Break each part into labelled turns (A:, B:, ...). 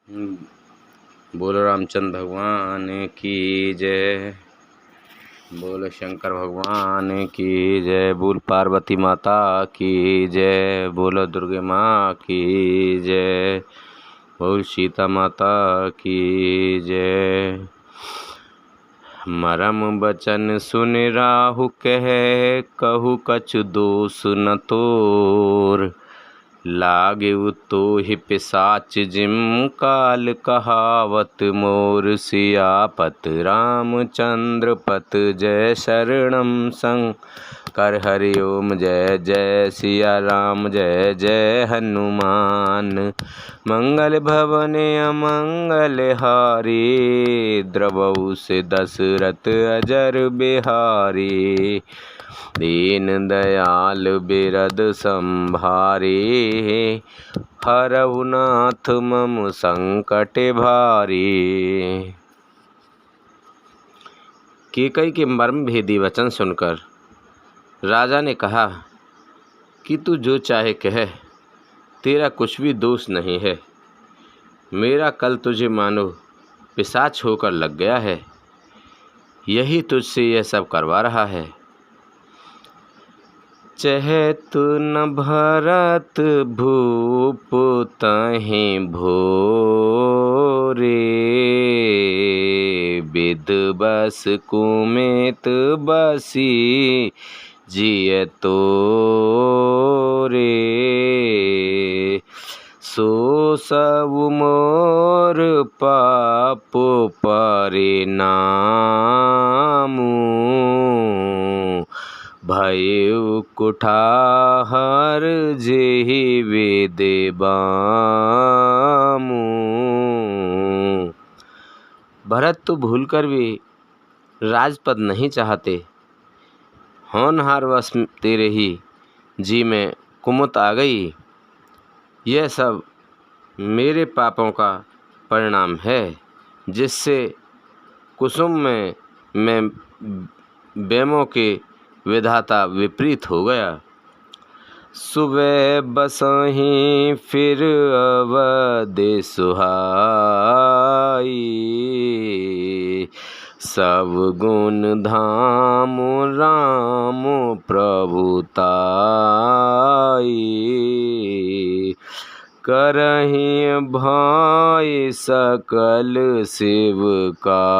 A: बोलो रामचंद्र भगवान की जय। बोलो शंकर भगवान की जय। बोल पार्वती माता की जय। बोलो दुर्गे माँ की जय। बोल सीता माता की जय। मरम बचन सुन राहु कहे, कहु कछु दोष न तोर। लागे तोहि पिशाच जिम काल कहावत मोर। सियापत रामचंद्र पत जय शरणम शंकर हरि ओम जय जय सिया राम जय जय हनुमान। मंगल भवन अमंगल हारी, द्रवहु से दशरथ अजर बिहारी। दीन दयाल बिरद संभारे, हरहु नाथ मम संकट भारी। कैकई के मर्म भेदी वचन सुनकर राजा ने कहा कि तू जो चाहे कह, तेरा कुछ भी दोष नहीं है। मेरा कल तुझे मानो पिशाच होकर लग गया है, यही तुझसे यह सब करवा रहा है। चहत न भरत भूप तहि भोरे। विद बस कुमित बसी जिय तोरे। सो सब मोर पाप परिणामु। भयउ कुठार जेहि वेद बामु। भरत तो भूल कर भी राजपद नहीं चाहते, होनहार वश तेरे ही जी में कुमत आ गई। यह सब मेरे पापों का परिणाम है, जिससे कुसुम में मैं बेमों के विधाता विपरीत हो गया। सुबह बसहि फिर अवधि सुहाई। सब गुण धाम राम प्रभुताई। करहि भाई सकल सेवकाई।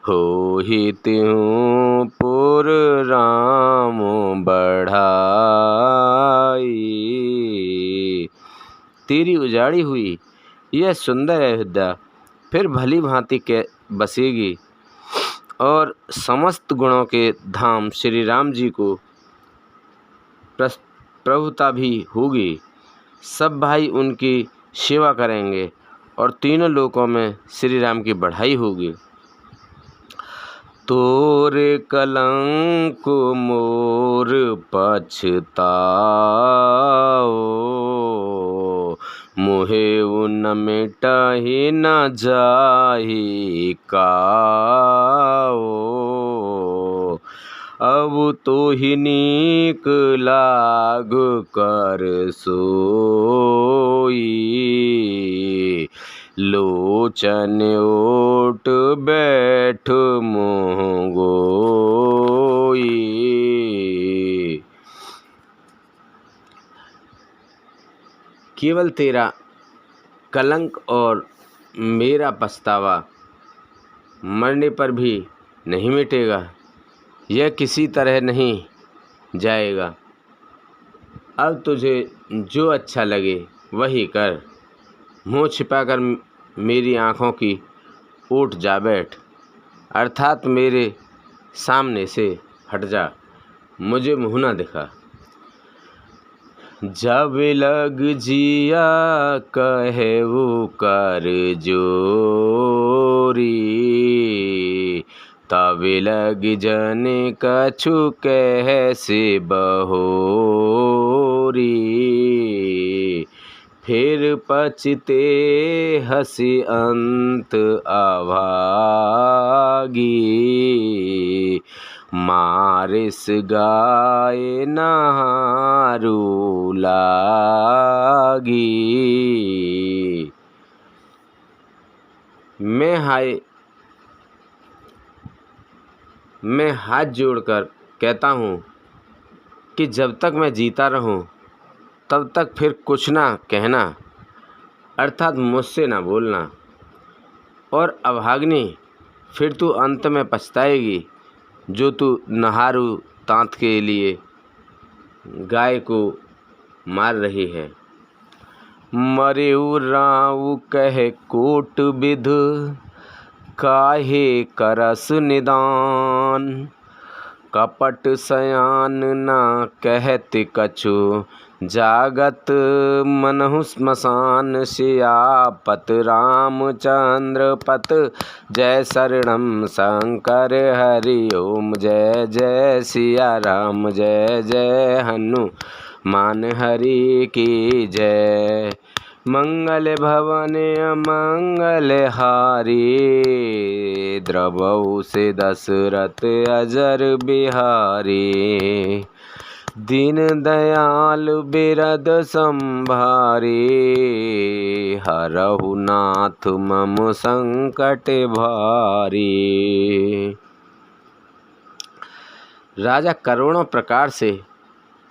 A: होहि तिहुँ पुर राम बढ़ाई। तेरी उजाड़ी हुई यह सुंदर अयोध्या फिर भली भांति के बसेगी, और समस्त गुणों के धाम श्री राम जी को प्रभुता भी होगी। सब भाई उनकी सेवा करेंगे और तीनों लोकों में श्री राम की बढ़ाई होगी। तोर कलंक मोर पछताओ। मोहेउ न मिटहि न जाहि काओ। अब तोहि नीक लाग कर सोई। लोचन ओट बैठ मोह गोई। केवल तेरा कलंक और मेरा पछतावा मरने पर भी नहीं मिटेगा, यह किसी तरह नहीं जाएगा। अब तुझे जो अच्छा लगे वही कर। मुँह छिपाकर मेरी आँखों की ओट जा बैठ, अर्थात मेरे सामने से हट जा, मुझे मुँह ना दिखा। जब लग जिया कहु कर जोरी। तब लग जन कछु कह से बहोरी। फिर पछते हसी अंत अभागी। मारिस गाए नहारू लागी। मैं हाथ जोड़कर कहता हूँ कि जब तक मैं जीता रहूँ तब तक फिर कुछ ना कहना, अर्थात मुझसे ना बोलना। और अभागिनी, फिर तू अंत में पछताएगी जो तू नहारू तांत के लिए गाय को मार रही है। मरेउ राउ कह कोट विध, काहे करस निदान। कपट सयान ना कहत कछु, जागत मनहु स्मशान। सियापत रामचंद्र पत, जय शरणम शंकर हरि ओम। जय जय सिया राम, जय जय हनुमान हरि की जय। मंगल भवन मंगल हारी, द्रवहु से दशरथ अजर बिहारी। दीन दयाल बिरद संभारी, हरहु नाथ मम संकट भारी। राजा करोड़ों प्रकार से,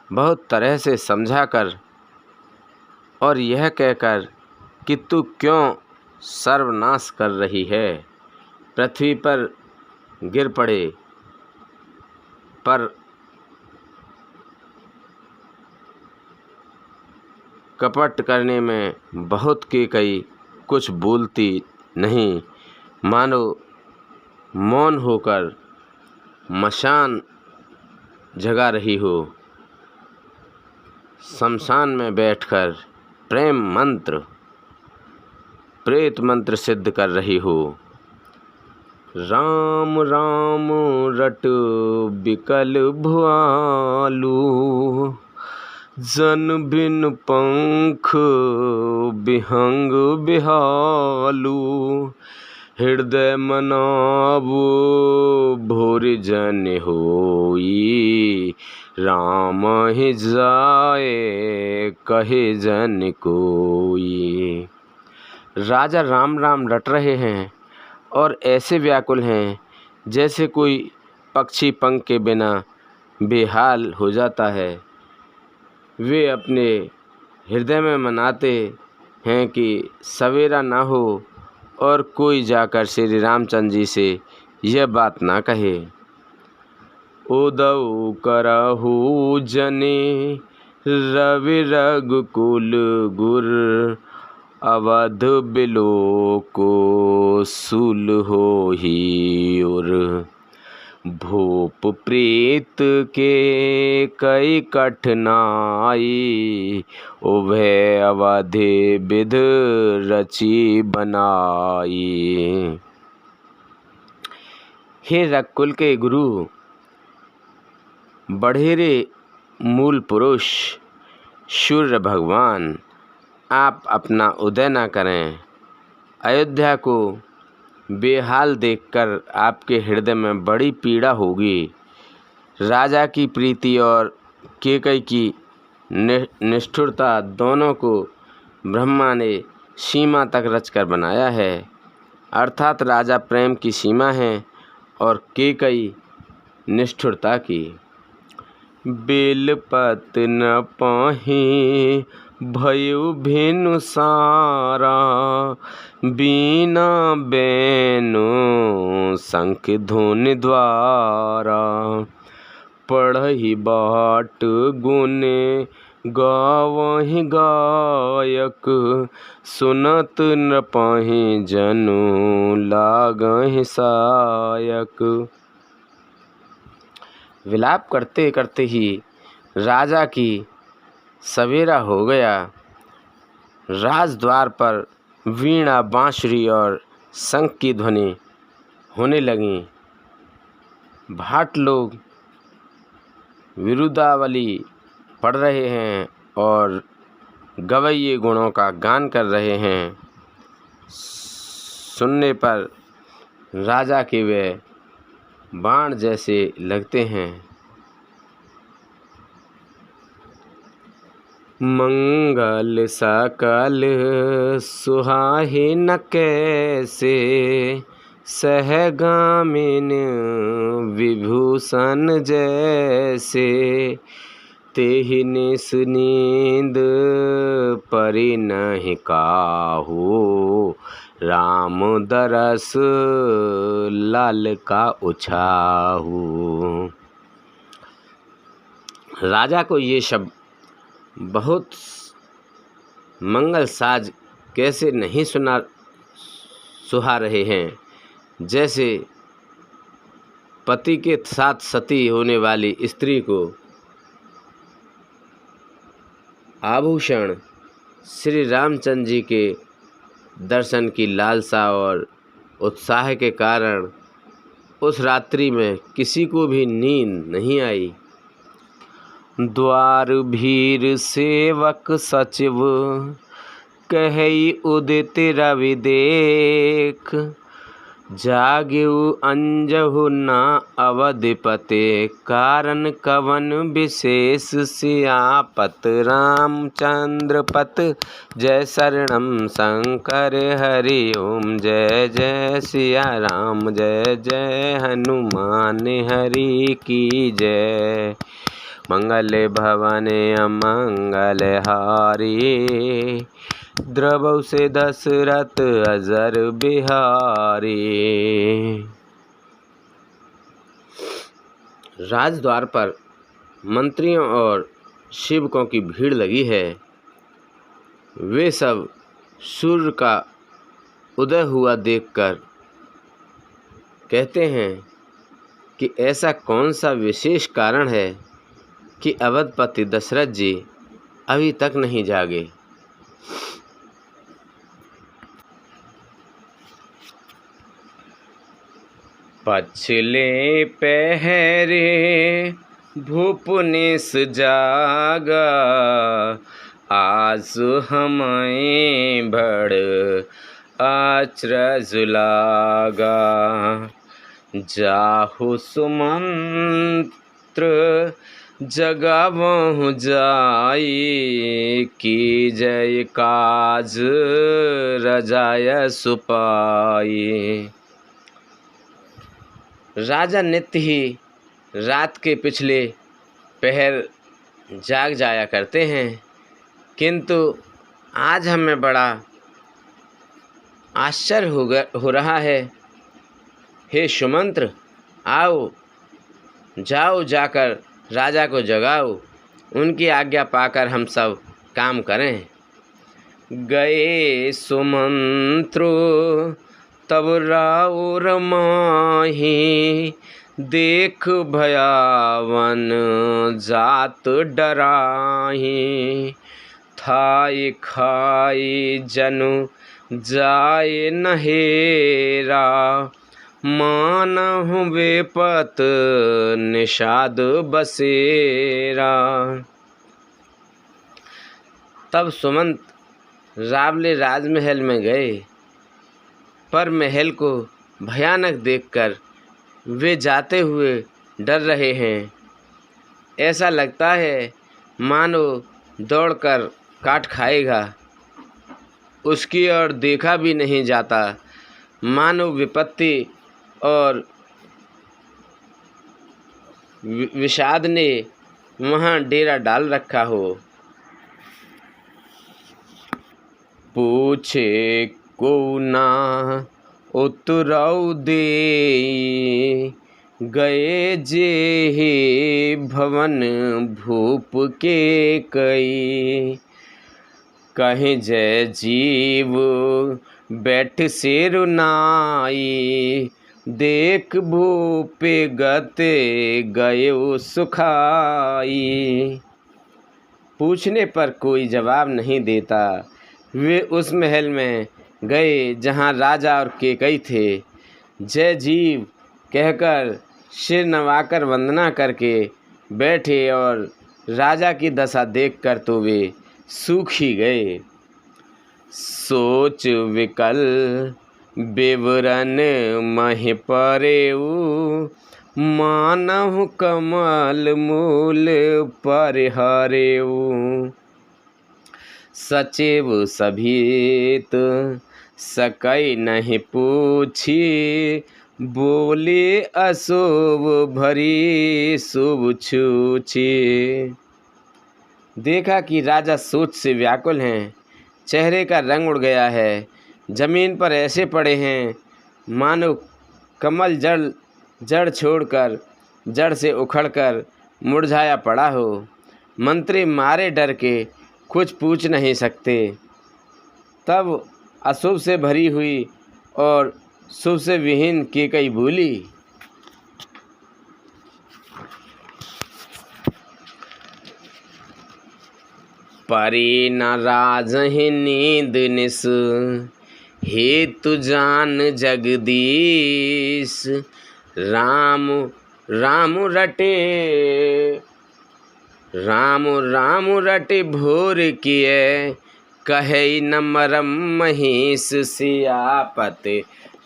A: बहुत तरह से समझाकर और यह कहकर कि तू क्यों सर्वनाश कर रही है, पृथ्वी पर गिर पड़े, पर कपट करने में बहुत कैकई कुछ बोलती नहीं, मानो मौन होकर मशान जगा रही हो। शमशान में बैठकर प्रेम मंत्र, प्रेत मंत्र सिद्ध कर रही हो। राम राम रट बिकल भुआलू, जन बिन पंख बिहंग बिहालू। हृदय मनावो भोर जन होई, राम ही जाए कहे जन कोई। राजा राम राम रट रहे हैं और ऐसे व्याकुल हैं जैसे कोई पक्षी पंख के बिना बेहाल हो जाता है। वे अपने हृदय में मनाते हैं कि सवेरा ना हो और कोई जाकर श्री रामचंद्र जी से यह बात ना कहे। उदौ करहु जने रवि रघुकुल गुर, अवध बिलोको सूल होहि उर। भूप प्रीत के कई कठिनाई, उभय अवधि विध रची बनाई। हे रघुकुल के गुरु, बढ़ेरे मूल पुरुष सूर्य भगवान, आप अपना उदय न करें। अयोध्या को बेहाल देखकर आपके हृदय में बड़ी पीड़ा होगी। राजा की प्रीति और कैकई की निष्ठुरता दोनों को ब्रह्मा ने सीमा तक रचकर बनाया है, अर्थात राजा प्रेम की सीमा है और कैकई निष्ठुरता की। बेलपत न पाहि भयउ भिनु सारा, बीना बेनु शंख धुनि द्वारा। पढ़हि बाट गुण गावहि गायक, सुनत न पाहि जनु लागहि सायक। विलाप करते करते ही राजा की सवेरा हो गया। राजद्वार पर वीणा बांसुरी और शंख की ध्वनि होने लगी। भाट लोग विरुदावली पढ़ रहे हैं और गवैये गुणों का गान कर रहे हैं। सुनने पर राजा के वे बाण जैसे लगते हैं। मंगल सकल सुहाहिन कैसे, सहगामिन विभूषण जैसे, तेहि निस नींद परि नहीं काहू, राम दरस लाल का उछाहू। राजा को ये शब्द बहुत मंगल साज कैसे नहीं सुहा रहे हैं, जैसे पति के साथ सती होने वाली स्त्री को आभूषण श्री रामचंद्र जी के दर्शन की लालसा और उत्साह के कारण उस रात्रि में किसी को भी नींद नहीं आई। द्वार भीर सेवक सचिव, कहई उदित रवि देख, जाग्यु अंजहु न अवधिपते, कारण कवन विशेष सियापत, रामचंद्र पत जय शरणम शंकर हरि ओम, जय जय सिया राम, जय जय हनुमान हरि की जय। मंगल भवन अमंगल हारी, द्रवौ से दशरथ अजर बिहारी। राजद्वार पर मंत्रियों और सेवकों की भीड़ लगी है। वे सब सूर्य का उदय हुआ देखकर कहते हैं कि ऐसा कौन सा विशेष कारण है कि अवधपति दशरथ जी अभी तक नहीं जागे। पछले पहरे भूप निस जागा, आज हमें बड़ अचरज लागा, जाहु सुमंत्र जगावहु जाई, की जय काज रजाय सुपाई। राजा नित्य ही रात के पिछले पहर जाग जाया करते हैं, किंतु आज हमें बड़ा आश्चर्य हो रहा है। हे सुमंत्र, आओ, जाओ, जाकर राजा को जगाओ, उनकी आज्ञा पाकर हम सब काम करें। गए सुमंत्रो तब राउर माही, देख भयावन जात डराही, थाई खाई जनु जाए नहेरा, मानहु बेपत निषाद बसेरा। तब सुमंत रावले राजमहल में गए, पर महल को भयानक देखकर वे जाते हुए डर रहे हैं। ऐसा लगता है मानो दौड़कर काट खाएगा, उसकी ओर देखा भी नहीं जाता, मानो विपत्ति और विषाद ने वहाँ डेरा डाल रखा हो। पूछे को ना उतरौ दे, गए जे हे भवन भूप के कई, कहीं जय जीव बैठ सिर नाई, देख भूपे गते गयो सुखाई। पूछने पर कोई जवाब नहीं देता। वे उस महल में गए जहाँ राजा और केकई थे। जय जीव कहकर सिर नवाकर वंदना करके बैठे और राजा की दशा देखकर तो वे सूख ही गए। सोच विकल विवरण महि परेऊ, मानहु कमल मूल परिहरेऊ। सचिव सभीत सकई नहीं पूछी, बोले अशुभ भरी शुभ छूछी। देखा कि राजा सोच से व्याकुल हैं, चेहरे का रंग उड़ गया है, जमीन पर ऐसे पड़े हैं मानो कमल जड़ छोड़कर, जड़ से उखड़कर मुरझाया पड़ा हो। मंत्री मारे डर के कुछ पूछ नहीं सकते। तब अशुभ से भरी हुई और शुभ से विहीन कैकई बोली, परी न राजहि नींद निस, हेतु जान जगदीश। राम राम रटे भोर किए, कहे न मरम महिष। सियापत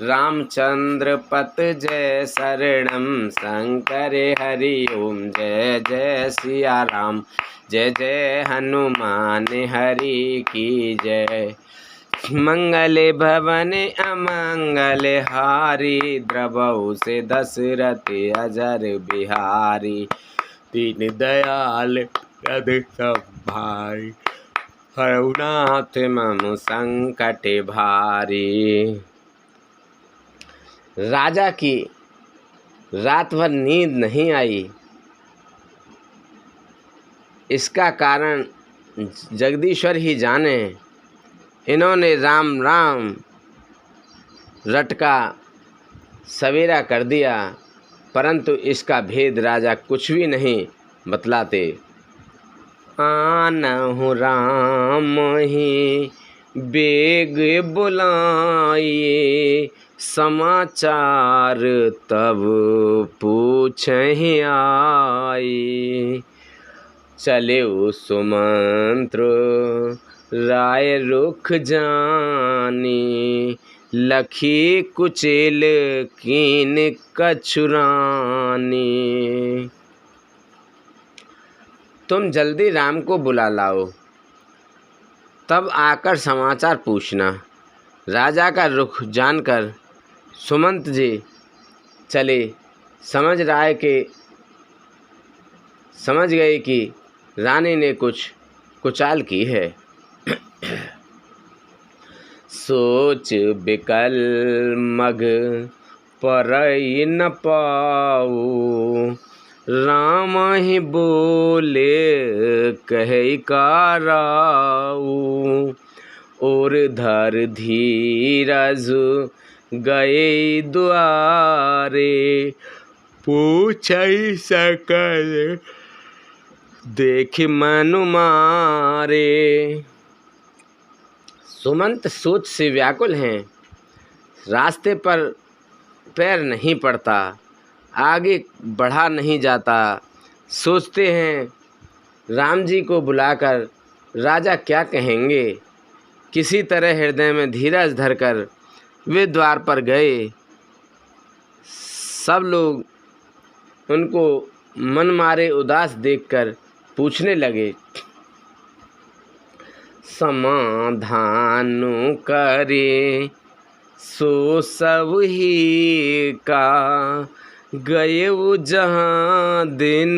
A: रामचंद्र पत जय शरणम, शंकर हरि ओम जय जय सिया राम। जय जय हनुमान हरि की जय। मंगल भवन अमंगल हारी, द्रवहु से दशरथ अजर बिहारी। दीन दयाल यदि संभारी, हरहुनाथ मम संकट भारी। राजा की रात भर नींद नहीं आई। इसका कारण जगदीश्वर ही जाने। इन्होंने राम राम रटका सवेरा कर दिया, परंतु इसका भेद राजा कुछ भी नहीं बतलाते। आनहु राम ही बेग बुलाए, समाचार तब पूछहि आए। चले सुमंत्र राय रुख जानी, लखी कुचेल कीन कछुरानी। तुम जल्दी राम को बुला लाओ, तब आकर समाचार पूछना। राजा का रुख जानकर सुमंत जी चले, समझ गए कि रानी ने कुछ कुचाल की है। सोच बिकल मग परई न पाऊ, राम ही बोले कहे कराऊ। और धर धीरज गए द्वारे, पूछई सकल देख मनु मारे। सुमंत सोच से व्याकुल हैं, रास्ते पर पैर नहीं पड़ता, आगे बढ़ा नहीं जाता। सोचते हैं राम जी को बुलाकर राजा क्या कहेंगे। किसी तरह हृदय में धीरज धरकर वे द्वार पर गए। सब लोग उनको मन मारे उदास देखकर पूछने लगे, समाधान करे सो सब ही का, गए जहाँ दिन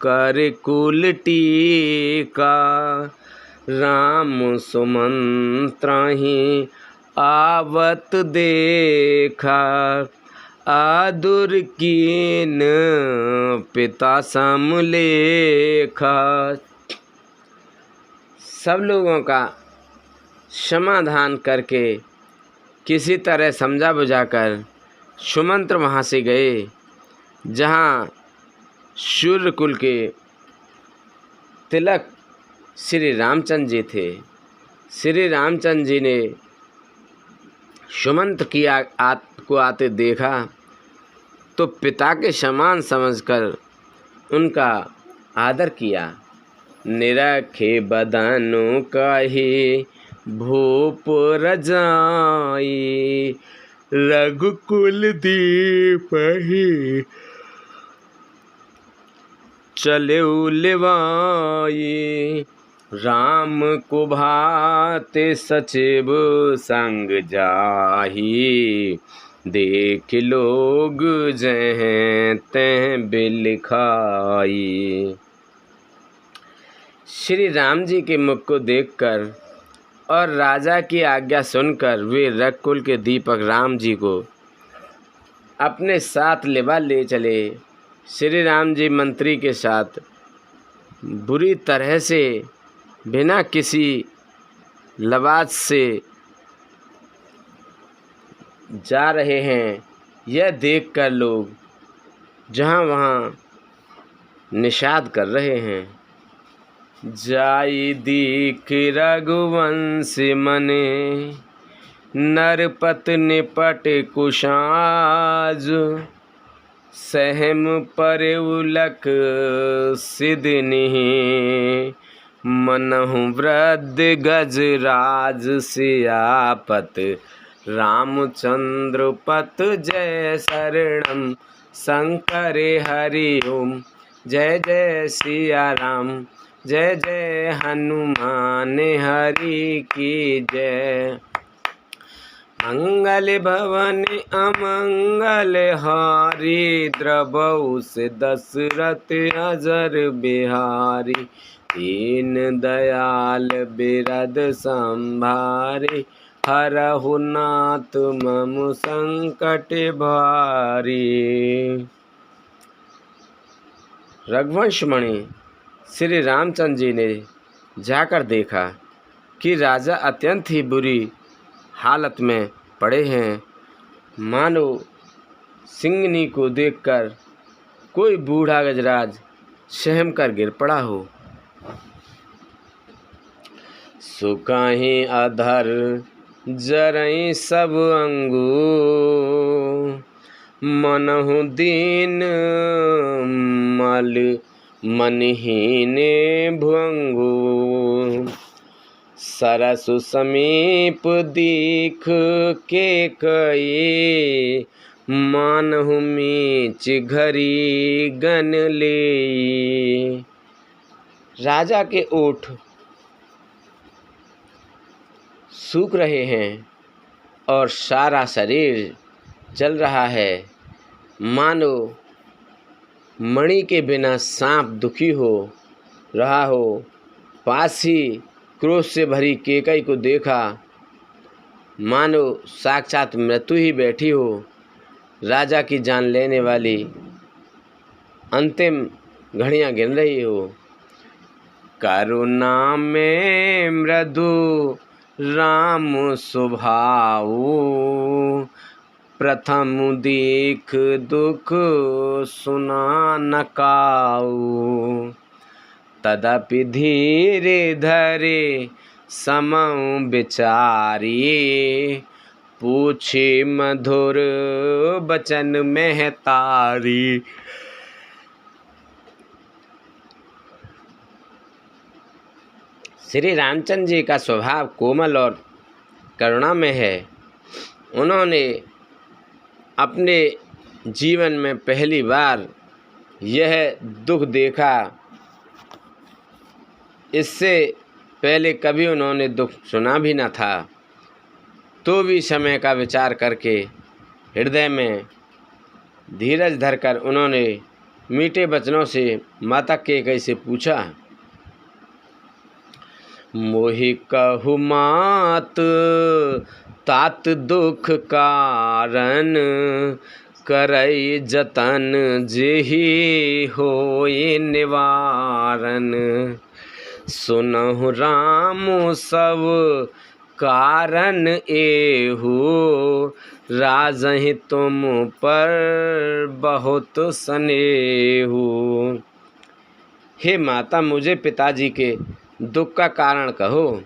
A: कर कुल टीका। राम सुमंत्रहि आवत देखा, आदुर कीन पिता समलेखा। सब लोगों का समाधान करके किसी तरह समझा बुझाकर सुमंत्र वहाँ से गए जहाँ सूर्यकुल के तिलक श्री रामचंद्र जी थे। श्री रामचंद्र जी ने सुमंत्र की को आते देखा तो पिता के समान समझकर उनका आदर किया। निरखे बदनु कही भूप रजाई, रघुकुल दीप ही चले लिवाई। राम को भाते सचिव संग जाही। देख लोग जहाँ तह बिलखाई। श्री राम जी के मुख को देखकर और राजा की आज्ञा सुनकर वे रघुकुल के दीपक राम जी को अपने साथ लिवा ले चले। श्री राम जी मंत्री के साथ बुरी तरह से बिना किसी लवाज से जा रहे हैं। यह देखकर लोग जहाँ वहाँ निषाद कर रहे हैं। जाई दीख रघुवंश मने नरपत निपट कुशाज। सहम पर उलक सिदनिहि मनहु वृद्ध गजराज सियापत। रामचंद्र पत जय शरणम शंकर हरि ओम। जय जय सिया राम जय जय हनुमान हरि की जय। मंगल भवन अमंगल हारी द्रवहु से दशरथ अजर बिहारी। दीन दयाल बिरद संभारे हरहु नाथ मम संकट भारी। रघुवंश मणि श्री रामचंद्र जी ने जाकर देखा कि राजा अत्यंत ही बुरी हालत में पड़े हैं। मानो सिंगनी को देखकर कोई बूढ़ा गजराज सहम कर गिर पड़ा हो। सुकाहि अधर जरई सब अंगू। मनहु दीन मल मनहीने भुअंगू। सरसु समीप दीख के कई। मानहु मीच घरी गन ले। राजा के ओठ सूख रहे हैं और सारा शरीर जल रहा है। मानो मणि के बिना सांप दुखी हो रहा हो। पास ही क्रोध से भरी केकई को देखा। मानो साक्षात मृत्यु ही बैठी हो। राजा की जान लेने वाली अंतिम घड़ियां गिन रही हो। करुणा में मृदु राम स्वभाव। प्रथम देख दुख सुना न काऊ। तदपि धीरे धरे समौ विचारी। पूछे मधुर बचन महतारी। श्री रामचंद्र जी का स्वभाव कोमल और करुणा में है। उन्होंने अपने जीवन में पहली बार यह दुख देखा। इससे पहले कभी उन्होंने दुख सुना भी न था। तो भी समय का विचार करके हृदय में धीरज धरकर उन्होंने मीठे वचनों से माता केकई से पूछा। मोहि कहु मात तात दुख कारण। करई जतन जेहि होय निवारण। सुनहु राम सब कारण एहु। राजहि तुम पर बहुत स्नेहु। हे माता, मुझे पिताजी के दुख का कारण कहो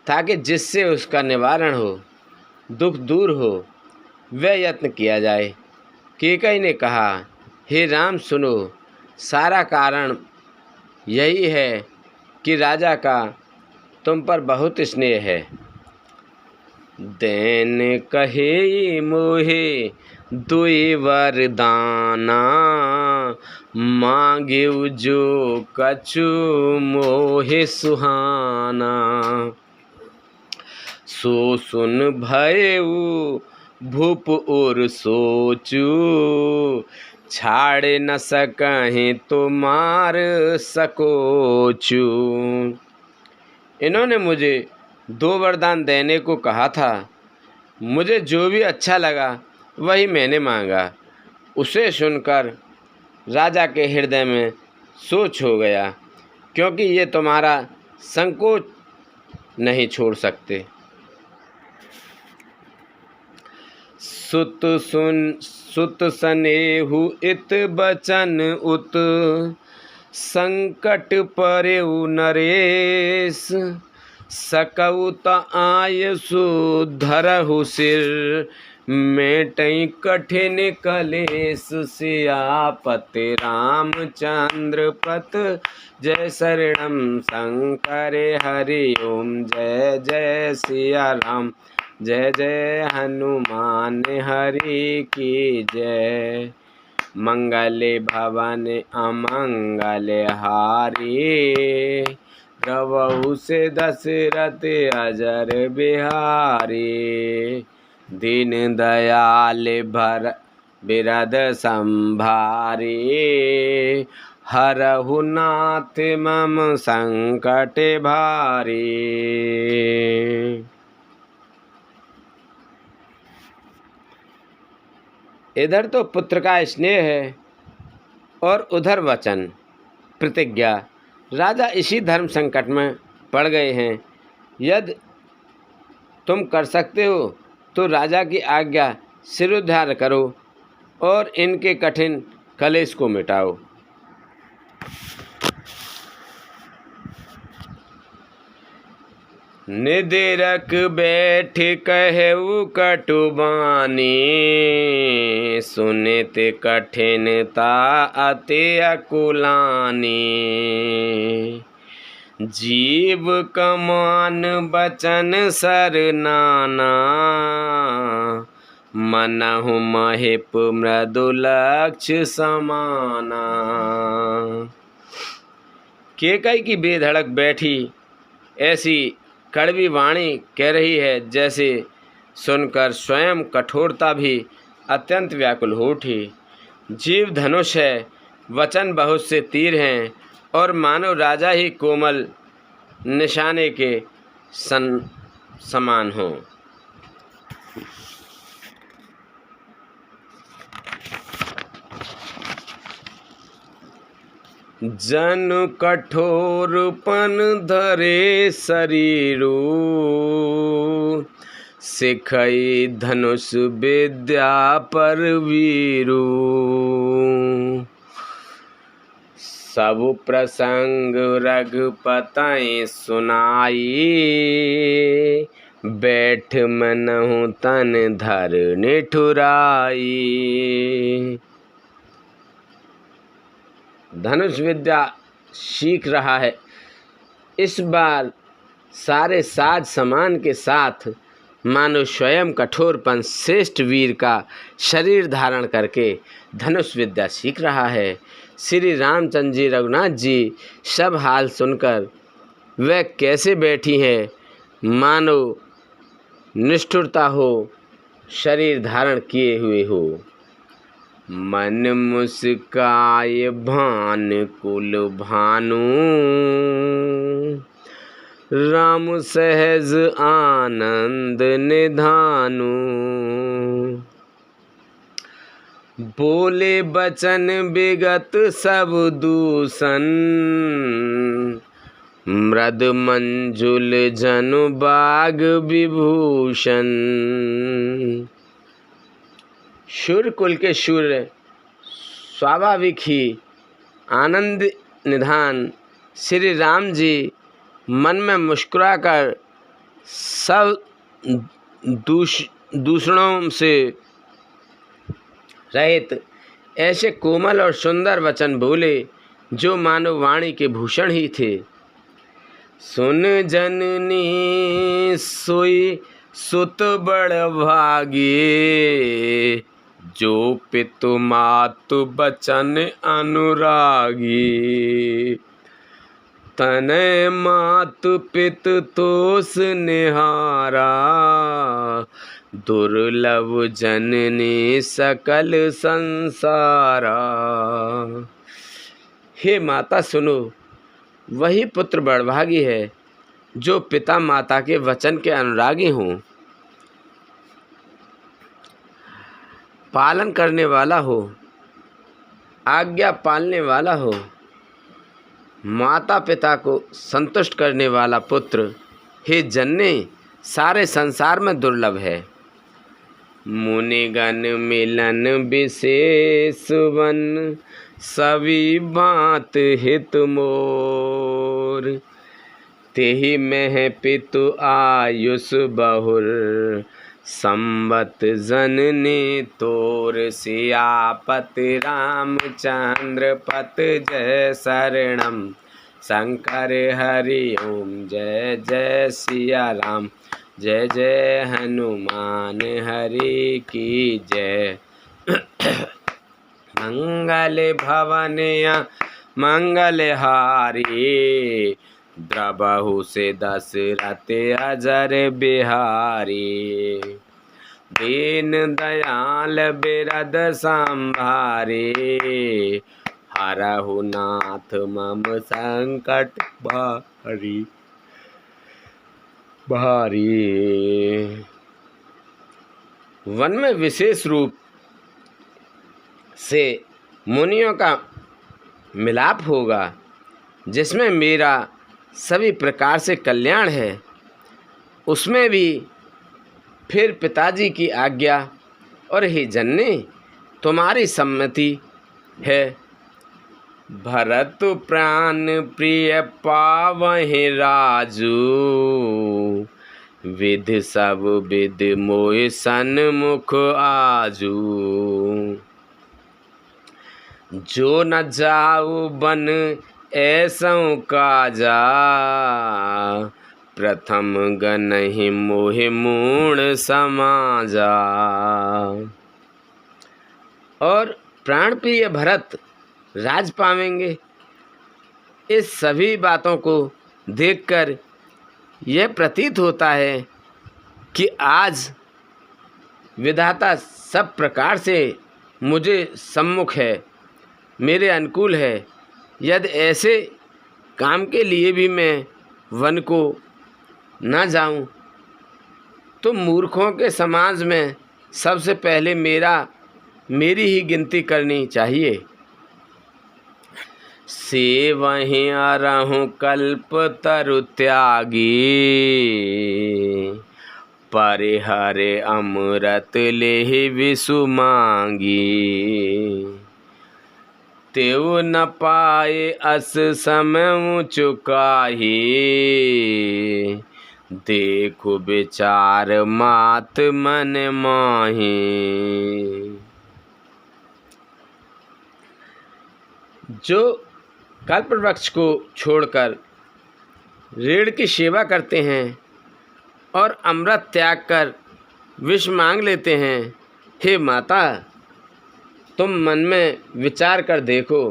A: ताकि जिससे उसका निवारण हो, दुख दूर हो, वह यत्न किया जाए। केकई ने कहा, हे राम सुनो, सारा कारण यही है कि राजा का तुम पर बहुत स्नेह है। देन कहे मोहे दुई वरदाना, मांगे जो कछु मोहे सुहाना। सो सुन भयऊ भूप और सोचू, छाड़ न सकहीं तो मार सकोचू। इन्होंने मुझे 2 वरदान देने को कहा था। मुझे जो भी अच्छा लगा वही मैंने मांगा। उसे सुनकर राजा के हृदय में सोच हो गया, क्योंकि ये तुम्हारा संकोच नहीं छोड़ सकते। सुत सनेहु इत बचन उत, संकट परेउ नरेश। सकऊ त आयसु धरहु सिर, मेटई कठिन कलेश। सियापति रामचंद्र पत, जय शरणम शंकर हरि ओम। जय जय सिया राम, जय जय हनुमान हरि की जय। मंगले भवन अमंगल हारी, रवहु से दशरथ अजर बिहारी। दीन दयाल भर बिरद संभारी, हरहु नाथ मम संकट भारी। इधर तो पुत्र का स्नेह है और उधर वचन प्रतिज्ञा। राजा इसी धर्म संकट में पड़ गए हैं। यदि तुम कर सकते हो तो राजा की आज्ञा शिरोधार्य करो और इनके कठिन कलेश को मिटाओ। निदेरक बैठ कहु कटुबानी, सुनित कठिनता अति अकुलानी। जीव कमान बचन सर नाना, मनहु महिप मृदुलक्ष्य समाना। केकई की बेधड़क बैठी ऐसी कड़वी वाणी कह रही है, जैसे सुनकर स्वयं कठोरता भी अत्यंत व्याकुल हो उठी। जीव धनुष है, वचन बहुत से तीर हैं, और मानो राजा ही कोमल निशाने के समान हो। जन कठोरपन धरे शरीरू, सिखई धनुष विद्या पर वीरू। सब प्रसंग रघुपति सुनाई, बैठ मनहु तन धर निठुराई। धनुष विद्या सीख रहा है। इस बार सारे साज सामान के साथ मानो स्वयं कठोरपन श्रेष्ठ वीर का शरीर धारण करके धनुष विद्या सीख रहा है। श्री रामचंद्र जी रघुनाथ जी सब हाल सुनकर वह कैसे बैठी हैं, मानो निष्ठुरता हो, शरीर धारण किए हुए हो। मन मुस्काय भान कुल भानु, राम सहज आनंद निधानु। बोले बचन विगत सब दूषण, मृद मंजुल जनु बाग विभूषण। सूर्य कुल के सूर्य स्वाभाविक ही आनंद निधान श्री राम जी मन में मुस्कुराकर सब दूषणों से रहित ऐसे कोमल और सुंदर वचन बोले जो मानव वाणी के भूषण ही थे। सुन जननी सोई सुत बड़ भागी, जो पितु मातु बचन अनुरागी। तनय मातु पितु तोष निहारा, दुर्लभ जननी सकल संसारा। हे माता सुनो, वही पुत्र बड़भागी है जो पिता माता के वचन के अनुरागी हों, पालन करने वाला हो, आज्ञा पालने वाला हो, माता पिता को संतुष्ट करने वाला पुत्र हे जननी सारे संसार में दुर्लभ है। मुनिगण मिलन विशेष वन, सभी बात हित मोर। तेहि में पितु आयुष बहुर, संवत जननी तोर। सियापति रामचंद्र पत जय शरणम, शंकर हरि ओम जय जय सिया राम। जय जय हनुमान हरि की जय। मंगल भवनिया मंगलहारी, द्रबहु से दशरथ अजर बिहारी। दीन दयाल बिरद संभारे, हरहु नाथ मम संकट भारी भारी। वन में विशेष रूप से मुनियों का मिलाप होगा, जिसमें मेरा सभी प्रकार से कल्याण है। उसमें भी फिर पिताजी की आज्ञा और हे जननी तुम्हारी सम्मति है। भरत प्राण प्रिय पावहि राजू, विधि सब विधि मोहि सन्मुख आजू। जो न जाऊ बन ऐसों काजा, प्रथम गनहि मोहि मूढ़ समाजा। और प्राण प्रिय भरत राज पावेंगे। इस सभी बातों को देखकर यह प्रतीत होता है कि आज विधाता सब प्रकार से मुझे सम्मुख है, मेरे अनुकूल है। यदि ऐसे काम के लिए भी मैं वन को न जाऊं, तो मूर्खों के समाज में सबसे पहले मेरी ही गिनती करनी चाहिए। सेवहि अरहु कल्प तरु त्यागी, परिहरे अमृत लेहि विषु मांगी। तेउ न पाए अस समय चुकाही, देखु विचार मात मन माही। जो कल्प वृक्ष को छोड़कर रीढ़ की सेवा करते हैं और अमृत त्याग कर विष मांग लेते हैं, हे माता तुम मन में विचार कर देखो,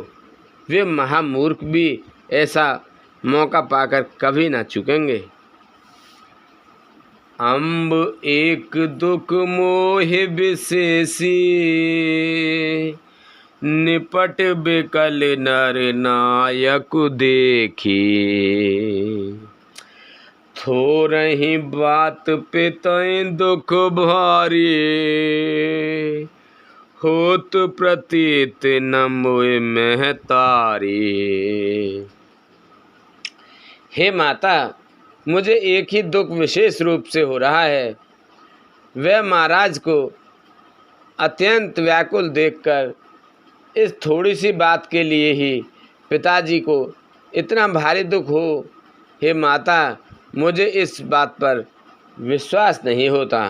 A: वे महामूर्ख भी ऐसा मौका पाकर कभी ना चुकेंगे। अम्ब एक दुख मोहि विशेषी, निपट बिकल नर नायक देखी। थोरही बात पितै दुख भारी, होत प्रतीत न मोहि महतारी। हे माता मुझे एक ही दुख विशेष रूप से हो रहा है। वह महाराज को अत्यंत व्याकुल देखकर इस थोड़ी सी बात के लिए ही पिताजी को इतना भारी दुख हो। हे माता मुझे इस बात पर विश्वास नहीं होता।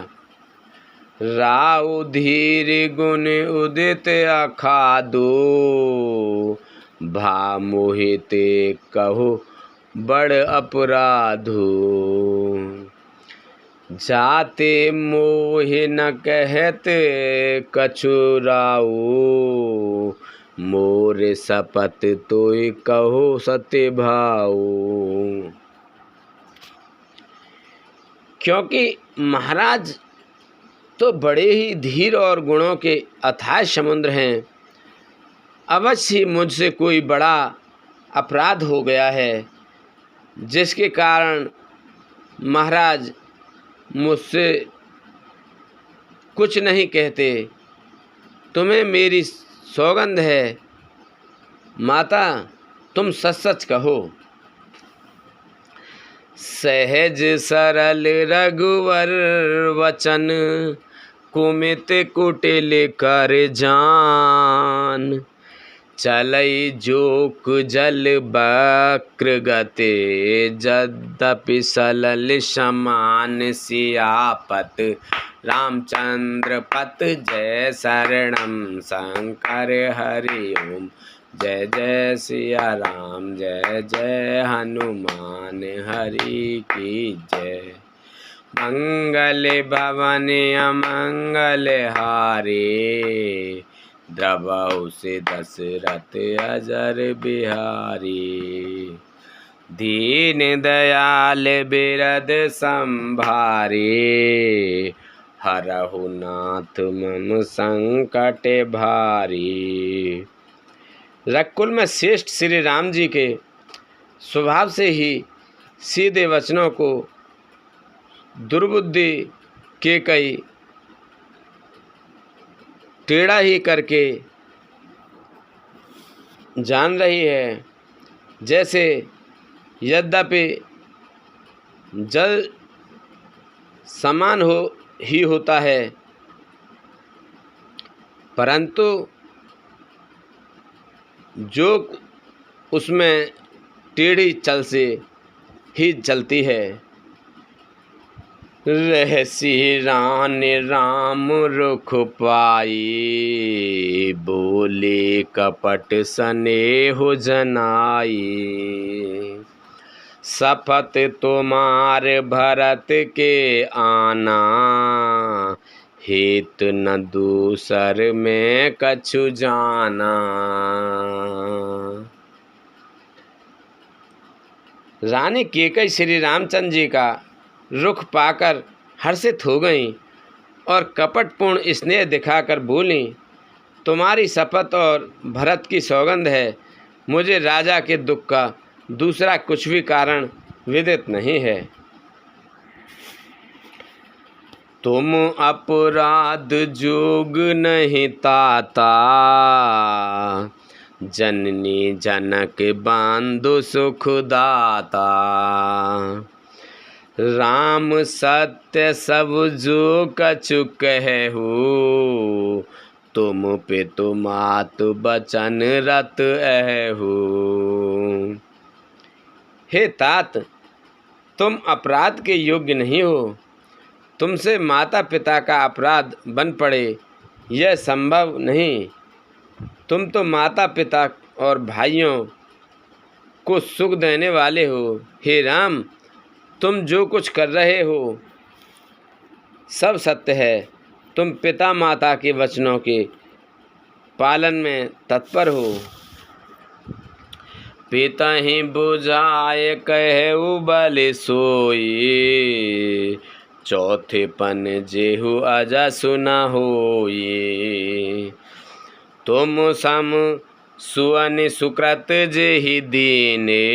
A: राउ धीर गुण उदित अखादो, भा मोहिते कहो बड़ अपराधो। जाते मोहि न कहते कछुराऊ, मोर सपत तोय कहो सत्य भाऊ। क्योंकि महाराज तो बड़े ही धीर और गुणों के अथाह समुद्र हैं। अवश्य ही मुझसे कोई बड़ा अपराध हो गया है, जिसके कारण महाराज मुझसे कुछ नहीं कहते। तुम्हें मेरी सौगंध है माता, तुम सच सच कहो। सहज सरल रघुवर वचन, कुमित कुटिल कर जान। चलई जोक जल वक्र गते, यद्यपि सलल समान सियापत। रामचंद्र पत जय शरणम शंकर हरि ओम। जय जय सिया राम जय जय हनुमान हरि की जय। मंगल भवन अमंगल हारे, द्रवहु से दशरथ अजर बिहारी। दीन दयाल बिरद संभारे, हरहु नाथ मम संकट भारी। रघुकुल में श्रेष्ठ श्री राम जी के स्वभाव से ही सीधे वचनों को दुर्बुद्धि के कई टेढ़ा ही करके जान रही है। जैसे यद्यपि जल समान ही होता है, परंतु जो उसमें टेढ़ी चल से ही चलती है। रहसी रानी राम रुख पाई, बोले कपट स्नेह जनाई। शपथ तुम्हार भरत के आना, हेत न दूसर में कछु जाना। रानी कैकेयी श्री रामचंद्र जी का रुख पाकर हर्षित हो गईं और कपटपूर्ण स्नेह दिखाकर बोलीं, तुम्हारी शपथ और भरत की सौगंध है, मुझे राजा के दुख का दूसरा कुछ भी कारण विदित नहीं है। तुम अपराध जोग नहीं ताता, जननी जनक बांधु सुख दाता। राम सत्य सब जो कछु कहु, तुम पितु मातु बचन रत अहु। हे तात, तुम अपराध के योग्य नहीं हो। तुमसे माता पिता का अपराध बन पड़े, यह संभव नहीं। तुम तो माता पिता और भाइयों को सुख देने वाले हो। हे राम, तुम जो कुछ कर रहे हो सब सत्य है। तुम पिता माता के वचनों के पालन में तत्पर हो। पिता ही बुझाए कहु बल सोई, चौथे पन जेहु अजा सुना होई। तुम सम सुअनि सुकृत जेहि दीने,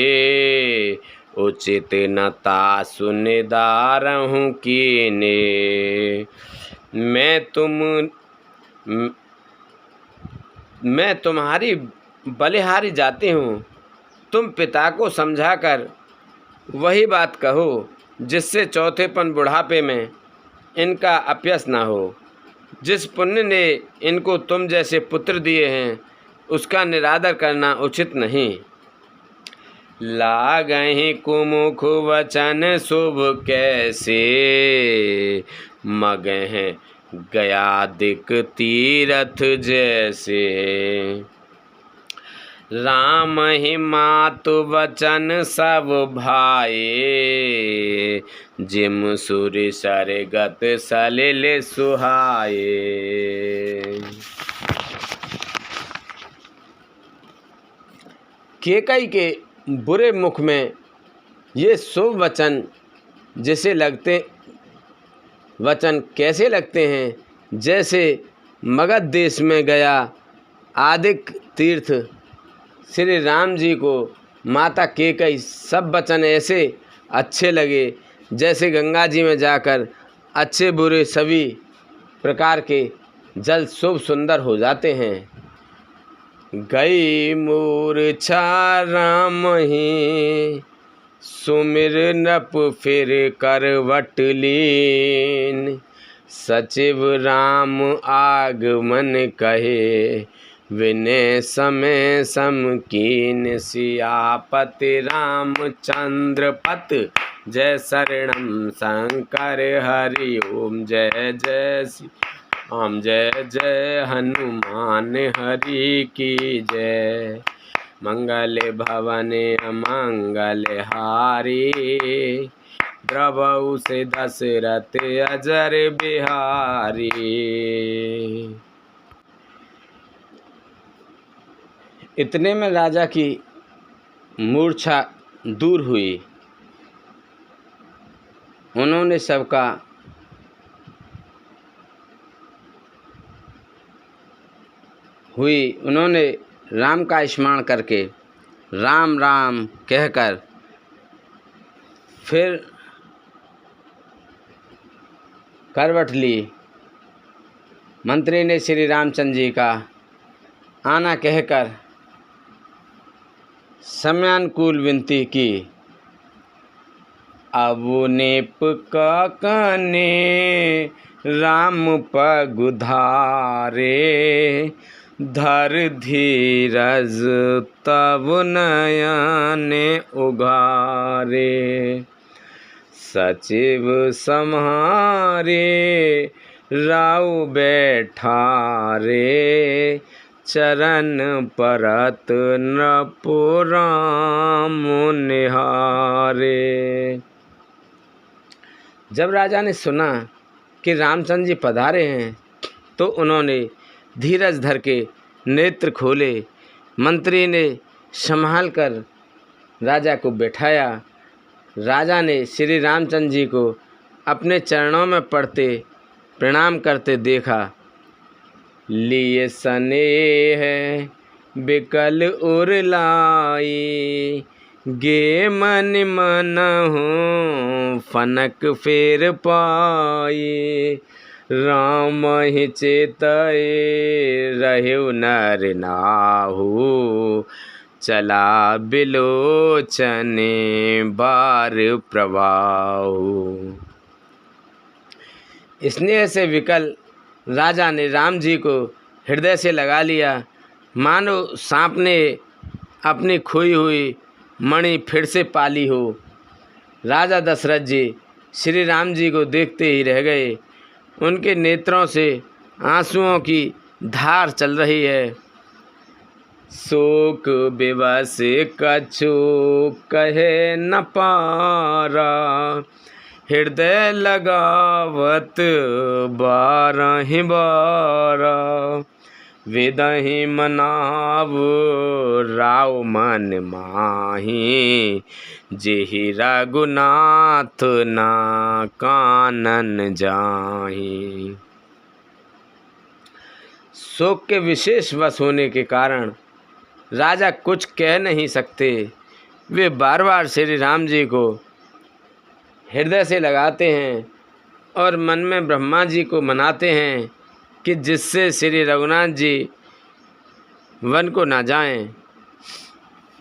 A: उचित न तासु निदारहु कीने। मैं तुम्हारी बलिहारी जाती हूँ। तुम पिता को समझाकर वही बात कहो जिससे चौथेपन बुढ़ापे में इनका अपयश न हो। जिस पुण्य ने इनको तुम जैसे पुत्र दिए हैं, उसका निरादर करना उचित नहीं। लागहि कुमुख वचन शुभ कैसे, मगह गयादिक तीरथ जैसे। राम ही मातु वचन सब भाए, जिम सुर सरगत सलिल सुहाए। केकई के बुरे मुख में ये शुभ वचन वचन कैसे लगते हैं, जैसे मगध देश में गया आदिक तीर्थ श्री राम जी को माता केकई सब वचन ऐसे अच्छे लगे जैसे गंगा जी में जाकर अच्छे बुरे सभी प्रकार के जल शुभ सुंदर हो जाते हैं। गई मूर्छा राम ही सुमिर नप फिर करवट लीन, सचिव राम आगमन कहे विनय समय समकीन। सियापति रामचंद्र पत जय शरणम शंकर हरि ओम। जय जय श्री राम जय जय हनुमान हरि की जय। मंगल भवन अमंगल हारी, द्रवहु से दशरथ अजर बिहारी। इतने में राजा की मूर्छा दूर हुई। उन्होंने सबका उन्होंने राम का स्मरण करके राम राम कहकर फिर करवट ली। मंत्री ने श्री रामचंद्र जी का आना कहकर समयानुकूल विनती की। अब नेप का कने राम पगुधारे, धर धीरज तब नयन उघारे। सचिव सम्हारे राउ बैठारे, चरण परत नृपो राम निहारे। जब राजा ने सुना कि रामचंद्र जी पधारे हैं तो उन्होंने धीरज धर के नेत्र खोले। मंत्री ने संभाल कर राजा को बैठाया। राजा ने श्री रामचंद्र जी को अपने चरणों में पड़ते प्रणाम करते देखा। लिए स्नेह बिकल उर लाई, गे मन मनहु फनक फेर पाई। राम ही चेतए रहु नर नाहु, चला बिलोचने बार प्रवाहु। स्नेह से विकल राजा ने राम जी को हृदय से लगा लिया, मानो सांप ने अपनी खोई हुई मणि फिर से पाली हो। राजा दशरथ जी श्री राम जी को देखते ही रह गए। उनके नेत्रों से आंसुओं की धार चल रही है। शोक विवश कछु कहे न पारा, हृदय लगावत बारहि बारा। विदहि मनाव राव मन माही, जेहि रघुनाथ ना कानन जाही। शोक के विशेष वश होने के कारण राजा कुछ कह नहीं सकते। वे बार बार श्री राम जी को हृदय से लगाते हैं और मन में ब्रह्मा जी को मनाते हैं कि जिससे श्री रघुनाथ जी वन को ना जाएं।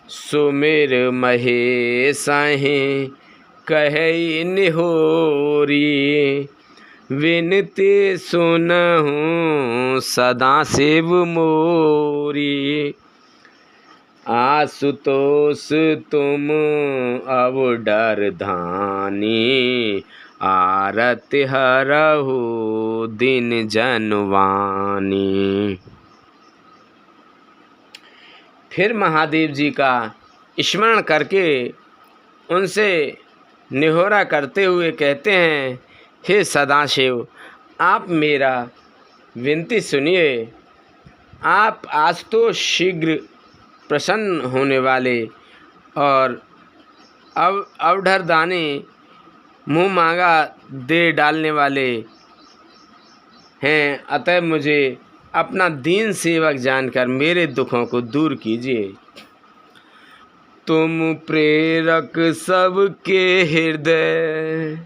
A: सुमिर महेशहि कहे निहोरी, विनती सुनहु सदा शिव मोरी। आशुतोष तुम अब डर धानी, आरति हरहु दिन जनवानी। फिर महादेव जी का स्मरण करके उनसे निहोरा करते हुए कहते हैं, हे सदाशिव, आप मेरा विनती सुनिए। आप आज तो शीघ्र प्रसन्न होने वाले और अवढर दाने मुँह मांगा दे डालने वाले हैं, अतः मुझे अपना दीन सेवक जानकर मेरे दुखों को दूर कीजिए। तुम प्रेरक सबके हृदय,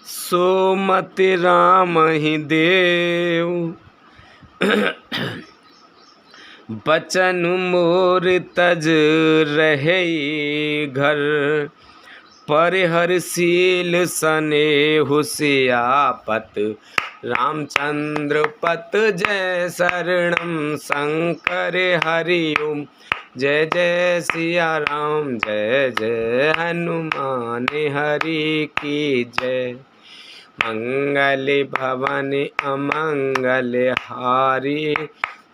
A: सो मत राम ही देव। बचन मोर तज रहे घर, परिहरशील स्नेहु सियापत। रामचंद्र पत जय शरणम शंकर हरिओम। जय जय सिया राम, जय जय हनुमान हरि की जय। मंगल भवन अमंगल हारी,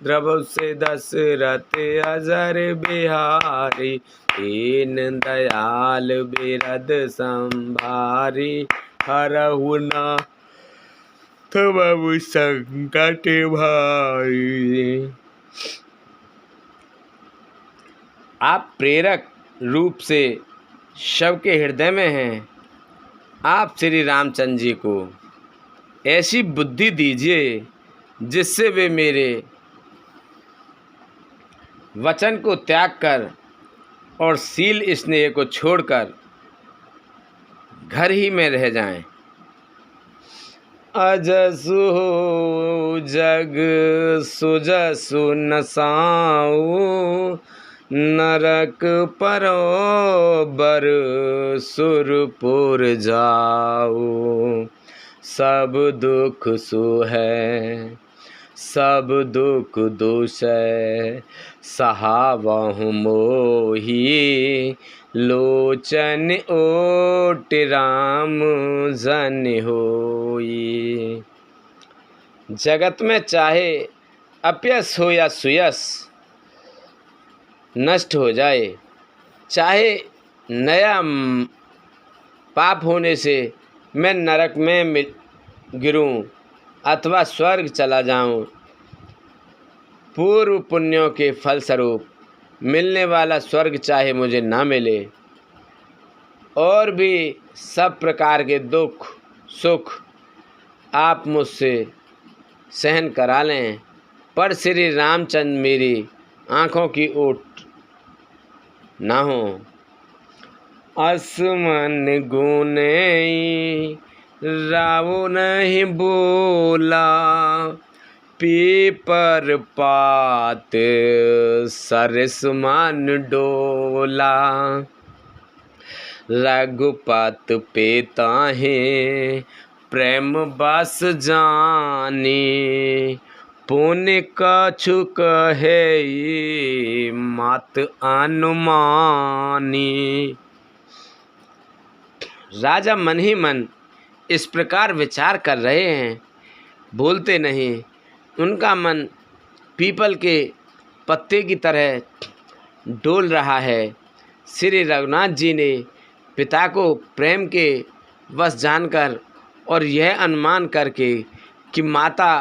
A: द्रव से दशरथ अजर बिहारी। दीन दयाल बिरद संभारी, हरहु नाथ बहु संकट भारी। आप प्रेरक रूप से सबके हृदय में हैं। आप श्री रामचंद्र जी को ऐसी बुद्धि दीजिए जिससे वे मेरे वचन को त्याग कर और शील स्नेह को छोड़कर घर ही में रह जाएं। अजसु हो जग सुजसु नसाऊ, नरक परोबर सुरपुर जाऊ। सब दुख सुहै सब दुख दुसै, सहावहु मोही। लोचन ओट राम जन होई। जगत में चाहे अपयश हो या सुयश नष्ट हो जाए, चाहे नया पाप होने से मैं नरक में गिरूं अथवा स्वर्ग चला जाऊं, पूर्व पुण्यों के फलस्वरूप मिलने वाला स्वर्ग चाहे मुझे ना मिले, और भी सब प्रकार के दुख सुख आप मुझसे सहन करा लें, पर श्री रामचंद्र मेरी आँखों की ओट ना हो। असमन गुने रावो नहीं बोला, पीपर पात सरसमान डोला। रघुपत पेता है प्रेम बस जानी, पुण्य कछु कहे मत अनुमानी। राजा मन ही मन इस प्रकार विचार कर रहे हैं, बोलते नहीं। उनका मन पीपल के पत्ते की तरह डोल रहा है। श्री रघुनाथ जी ने पिता को प्रेम के वश जानकर और यह अनुमान करके कि माता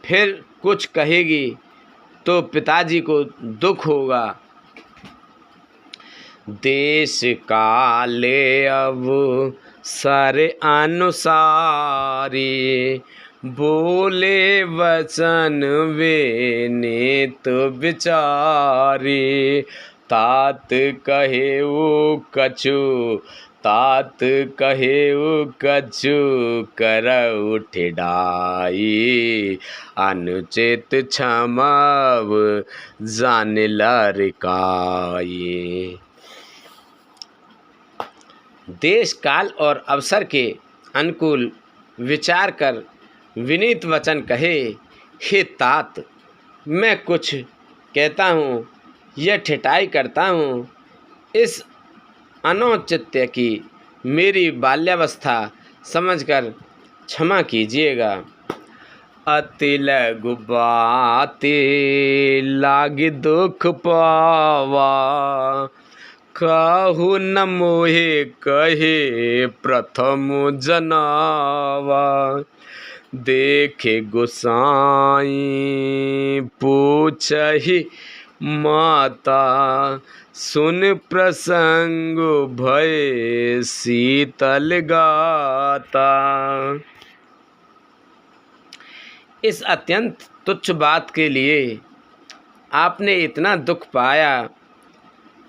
A: फिर कुछ कहेगी तो पिताजी को दुख होगा, देश काले अब सर अनुसारी। बोले वचन वे नेत विचारी। तात कहेउ कछु तात कहेउ कछु करउ ठेडाई। अनुचित क्षमव जान लरकाई। देश काल और अवसर के अनुकूल विचार कर विनीत वचन कहे, हे तात, मैं कुछ कहता हूँ यह ठेठाई करता हूँ। इस अनौचित्य की मेरी बाल्यावस्था समझकर क्षमा कीजिएगा। अति लघु बाते लागे दुख पावा, कहु न मोहे कहे प्रथम जनावा। देखे गोसाई पूछहि माता, सुन प्रसंग भय शीतल गाता। इस अत्यंत तुच्छ बात के लिए आपने इतना दुख पाया,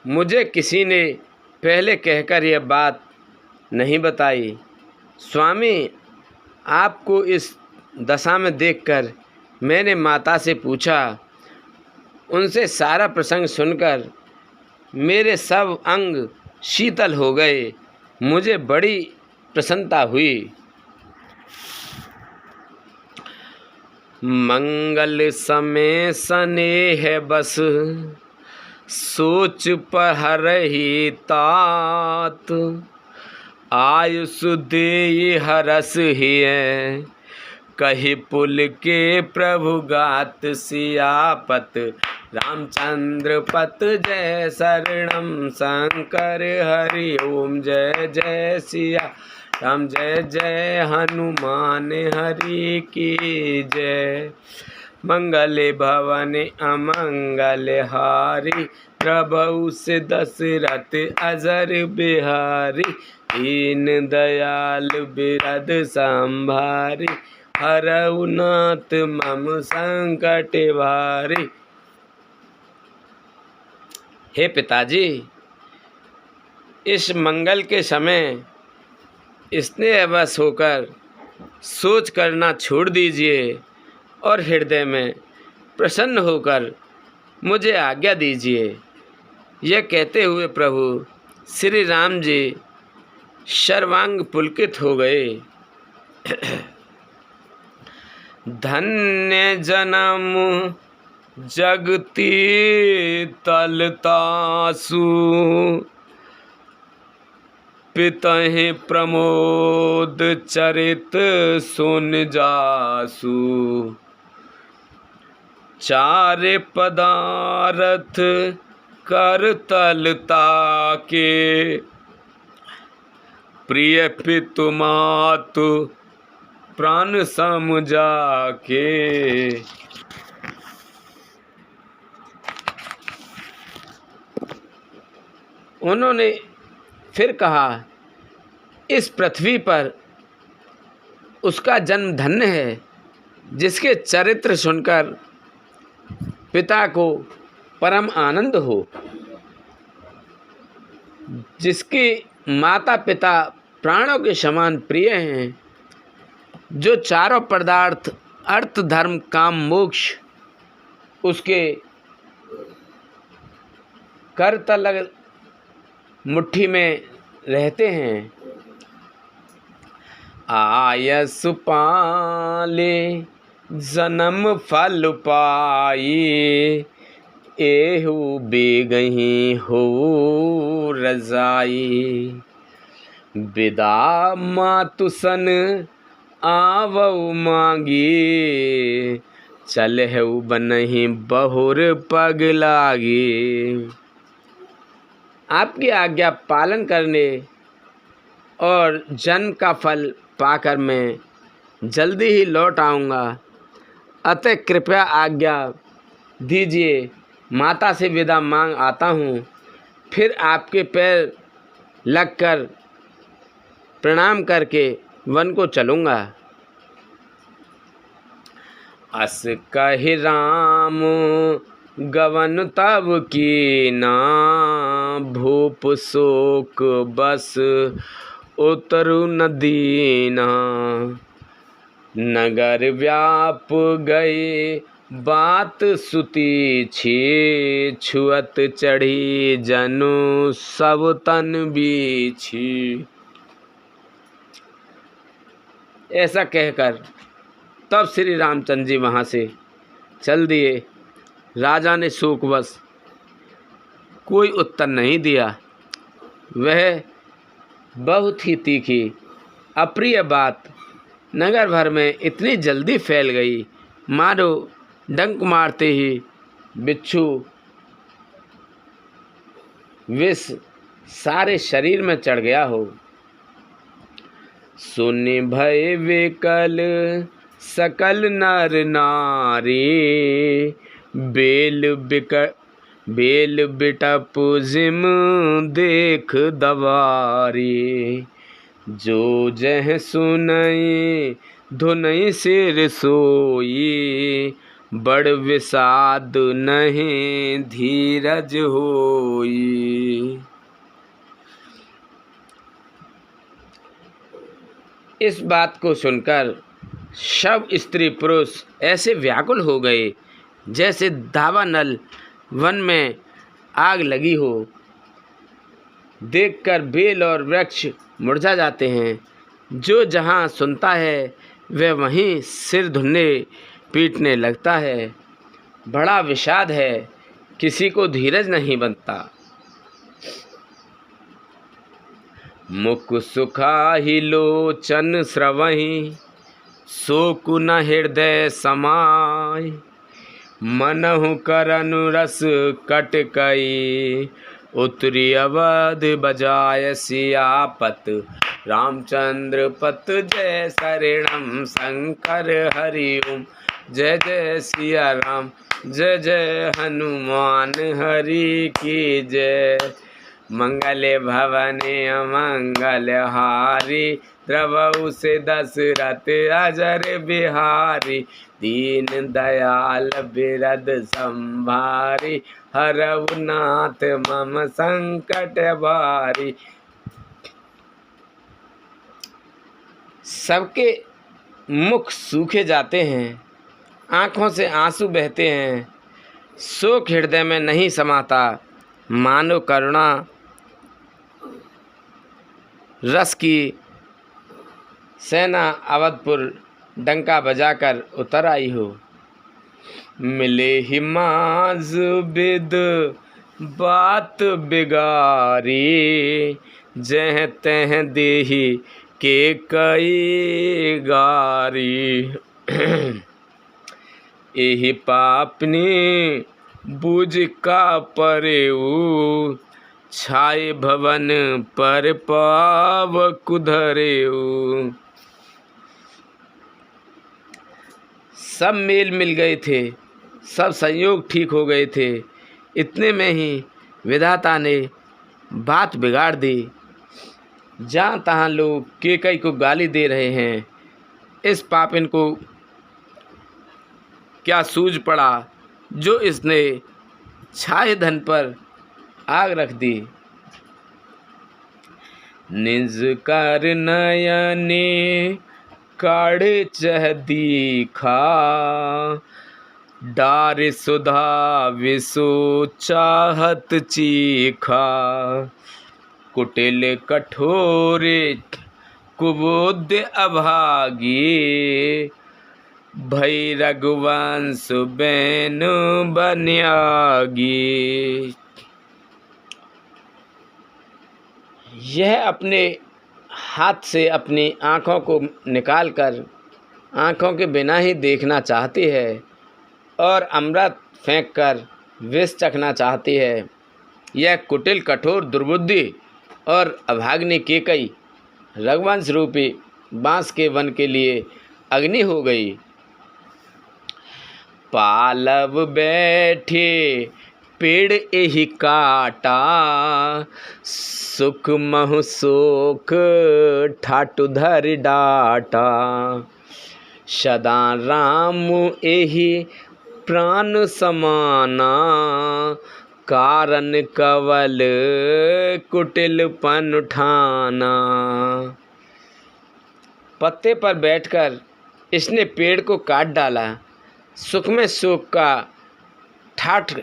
A: मुझे किसी ने पहले कहकर यह बात नहीं बताई। स्वामी, आपको इस दशा में देखकर मैंने माता से पूछा। उनसे सारा प्रसंग सुनकर मेरे सब अंग शीतल हो गए। मुझे बड़ी प्रसन्नता हुई। मंगल समय स्नेह बस, सोच पहरहि तात। आयुष देहि हरस हिय, कहि पुल के प्रभु गात। सियापत रामचंद्र पत जय शरणम शंकर हरि ओम। जय जय सिया राम, जय जय हनुमान हरि की जय। मंगल भवन अमंगल हारी, प्रभु से दशरथ अजर बिहारी। दीन दयाल बिरद संभारी, हरऊ नाथ मम संकट भारी। हे पिताजी, इस मंगल के समय स्नेहवश होकर सोच करना छोड़ दीजिए और हृदय में प्रसन्न होकर मुझे आज्ञा दीजिए। यह कहते हुए प्रभु श्री राम जी सर्वांग पुलकित हो गए। धन्य जन्म जगती तलतासु, पितहि प्रमोद चरित सुन जासु। चारे पदारथ कर तलता के, प्रिय पितु मातु प्राण सम जाके। उन्होंने फिर कहा, इस पृथ्वी पर उसका जन्म धन्य है जिसके चरित्र सुनकर पिता को परम आनंद हो, जिसके माता पिता प्राणों के समान प्रिय हैं, जो चारों पदार्थ अर्थ धर्म काम मोक्ष उसके करतल मुट्ठी में रहते हैं। आयस पाले जन्म फल पाई, एहु बेगही हो रजाई। विदा मातु सन आवऊ मांगी, चलहु बनहि बहुर पग लागी। आपकी आज्ञा पालन करने और जन्म का फल पाकर मैं जल्दी ही लौट आऊँगा, अतः कृपया आज्ञा दीजिए। माता से विदा मांग आता हूँ, फिर आपके पैर लगकर प्रणाम करके वन को चलूँगा। अस कहि राम गवन तब कीना, भूप शोक बस उतरु न दीना। नगर व्याप गए बात सुती छी, छुअत चढ़ी जनु सब तन बीछी। ऐसा कहकर तब श्री रामचंद्र जी वहाँ से चल दिए। राजा ने शोकवश कोई उत्तर नहीं दिया। वह बहुत ही तीखी अप्रिय बात नगर भर में इतनी जल्दी फैल गई मानो डंक मारते ही बिच्छू विष सारे शरीर में चढ़ गया हो। सुनि भय विकल सकल नर नारी, बेल बिटप जिम देख दवारी। जो जह सुनई धुनई सिर सोई, बड़ विषाद नहीं धीरज होई। इस बात को सुनकर सब स्त्री पुरुष ऐसे व्याकुल हो गए जैसे दावानल वन में आग लगी हो। देखकर बेल और वृक्ष मुरझा जाते हैं। जो जहाँ सुनता है वह वहीं सिर धुनने पीटने लगता है। बड़ा विषाद है, किसी को धीरज नहीं बनता। मुख सुखाहि लोचन स्रवहि, शोकु न हृदय समाय। मनहु करनु रस कटकई, उतरी अवध बजाय सियापत। रामचंद्र पत जय शरणम शंकर हरि ओम। जय जय सिया राम, जय जय हनुमान हरि की जय। मंगले भवने अमंगल हारी, द्रवहु से दशरथ अजर बिहारी। दीन दयाल बिरद संभारी, हरहु नाथ मम संकट भारी। सबके मुख सूखे जाते हैं, आँखों से आंसू बहते हैं, शोक हृदय में नहीं समाता। मानो करुणा रस की सेना अवधपुर डंका बजाकर उतर आई हो। मिले ही माज बिद बात बिगारी, जह तह देही के कई गारी। एहि पापनी बुझ का परेऊ, छाए भवन पर पाव कुधरेऊ। सब मेल मिल गए थे, सब संयोग ठीक हो गए थे। इतने में ही विधाता ने बात बिगाड़ दी। जहाँ तहाँ लोग केकई को गाली दे रहे हैं। इस पापिन को क्या सूझ पड़ा जो इसने छाए धन पर आग रख दी। निज कर नयने काढ़े चह दीखा, डार सुधा विसो चाहत चीखा। कुटिल कठोरे कुबोध अभागी, भई रघुवंश बैनु बन्यागी। यह अपने हाथ से अपनी आँखों को निकालकर आँखों के बिना ही देखना चाहती है और अमृत फेंककर विष चखना चाहती है। यह कुटिल कठोर दुर्बुद्धि और अभाग्नि केकई रघुवंश रूपी बांस के वन के लिए अग्नि हो गई। पालव बैठे पेड़ एहि काटा, सुख महु सोख ठाटु धर डाटा। सदा राम एहि प्राण समाना, कारण कवल कुटिलपन उठाना। पत्ते पर बैठकर इसने पेड़ को काट डाला। सुख में सुख का ठाठ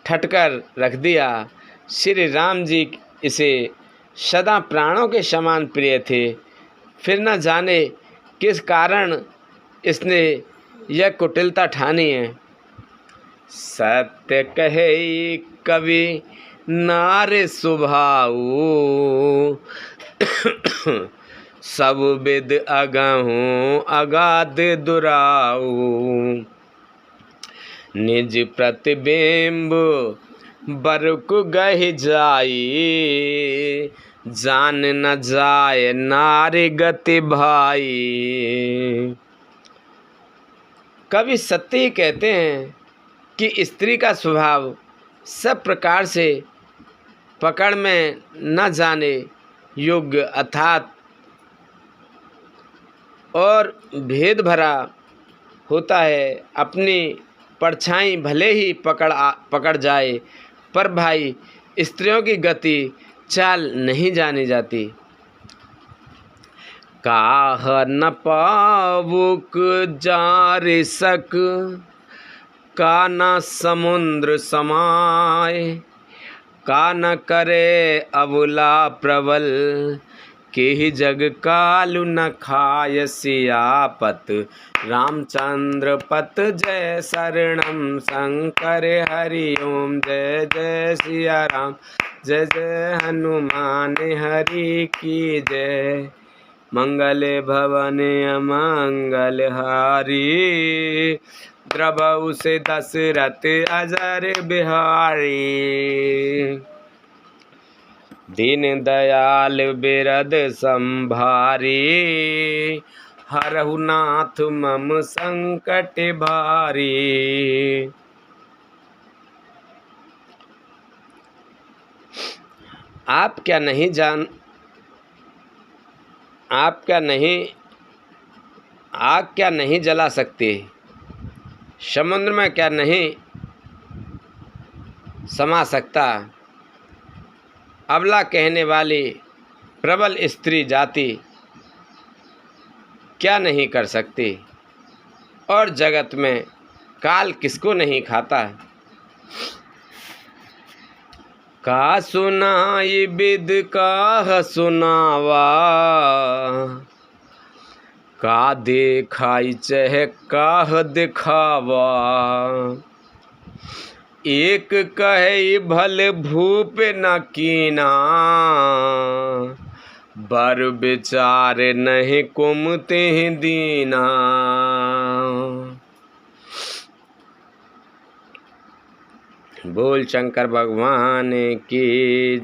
A: ठटकर रख दिया। श्री राम जी इसे सदा प्राणों के समान प्रिय थे। फिर न जाने किस कारण इसने यह कुटिलता ठानी है। सत्य कहे कवि नार स्वभाव, सब विद अगहूँ अगाध दुराऊ। निज प्रतिबिंब बरक गहि जाई, जान न जाय नारी गति भाई। कवि सत्य ही कहते हैं कि स्त्री का स्वभाव सब प्रकार से पकड़ में न जाने योग्य अर्थात और भेद भरा होता है। अपनी परछाई भले ही पकड़ जाए, पर भाई स्त्रियों की गति चाल नहीं जानी जाती। काह न पावुक जार सक, का न समुद्र समाय। का न करे अबुला प्रबल, केहि जग कालु न खाय। सियापत रामचंद्र पत जय शरणम शंकर हरि ओम। जय जय सिया राम, जय जय हनुमान हरि की जय। मंगल भवन अमंगल हारी, द्रवहु से दशरथ अजर बिहारी। दीन दयाल बिरद संभारी, हरहु नाथ मम संकट भारी। आप क्या नहीं आग क्या नहीं जला सकते, समुद्र में क्या नहीं समा सकता। अबला कहने वाली प्रबल स्त्री जाति क्या नहीं कर सकती, और जगत में काल किसको नहीं खाता। का सुनाई विद काह सुनावा, का देखाई चह काह दिखावा। एक कहे भल भूप न कीना, बर विचार नहीं कुमते दीना। बोल शंकर भगवान की।